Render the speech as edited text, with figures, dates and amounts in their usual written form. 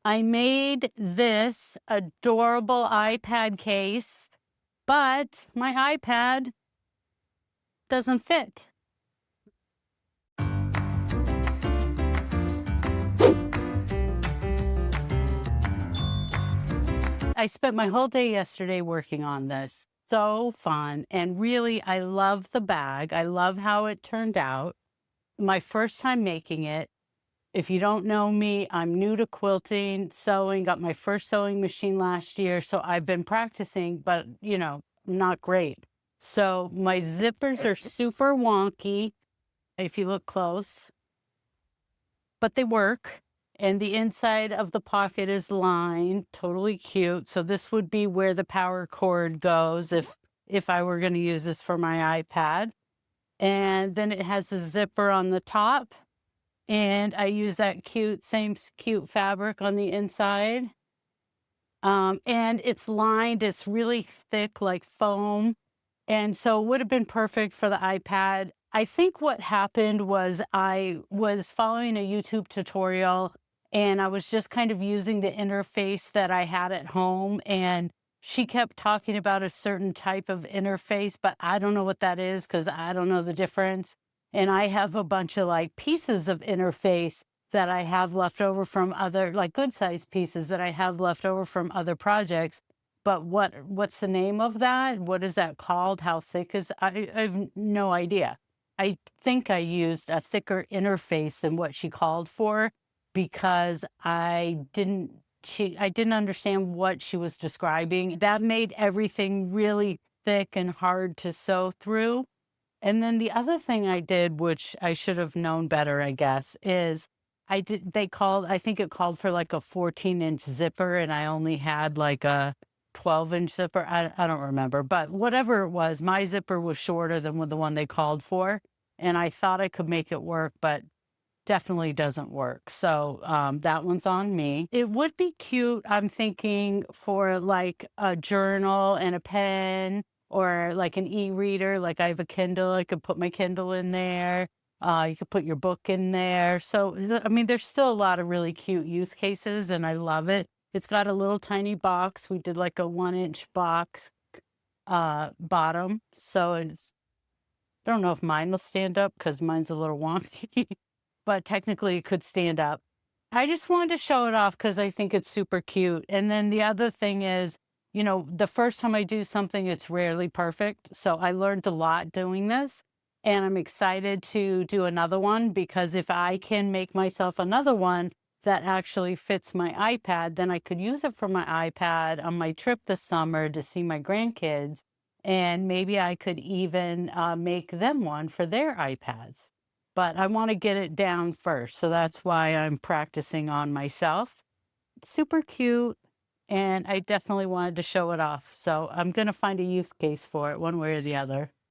I made this adorable iPad case, but my iPad doesn't fit. I spent my whole day yesterday working on this. So fun. And really, I love the bag. I love how it turned out. My first time making it. If you don't know me, I'm new to quilting, sewing, got my first sewing machine last year. So I've been practicing, but not great. So my zippers are super wonky if you look close, but they work. And the inside of the pocket is lined, totally cute. So this would be where the power cord goes if I were going to use this for my iPad. And then it has a zipper on the top, and I use that cute fabric on the inside. And it's lined, it's really thick like foam. And so it would have been perfect for the iPad. I think what happened was I was following a YouTube tutorial and I was just kind of using the interface that I had at home. And she kept talking about a certain type of interface, but I don't know what that is because I don't know the difference. And I have a bunch of like pieces of interface that I have left over from other, like good sized pieces that I have left over from other projects. But what's the name of that? What is that called? How thick is I have no idea. I think I used a thicker interface than what she called for because I didn't understand what she was describing. That made everything really thick and hard to sew through. And then the other thing I did, which I should have known better, I guess, is I think it called for like a 14-inch zipper, and I only had like a 12-inch zipper. I don't remember, but whatever it was, my zipper was shorter than the one they called for. And I thought I could make it work, but definitely doesn't work. So that one's on me. It would be cute, I'm thinking, for like a journal and a pen or like an e-reader. Like I have a Kindle, I could put my Kindle in there. You could put your book in there. So, I mean, there's still a lot of really cute use cases and I love it. It's got a little tiny box. We did like a 1-inch box bottom. So I don't know if mine will stand up because mine's a little wonky. But technically it could stand up. I just wanted to show it off because I think it's super cute. And then the other thing is, the first time I do something, it's rarely perfect. So I learned a lot doing this. And I'm excited to do another one because if I can make myself another one that actually fits my iPad, then I could use it for my iPad on my trip this summer to see my grandkids. And maybe I could even make them one for their iPads, but I want to get it down first. So that's why I'm practicing on myself. Super cute. And I definitely wanted to show it off. So I'm going to find a use case for it one way or the other.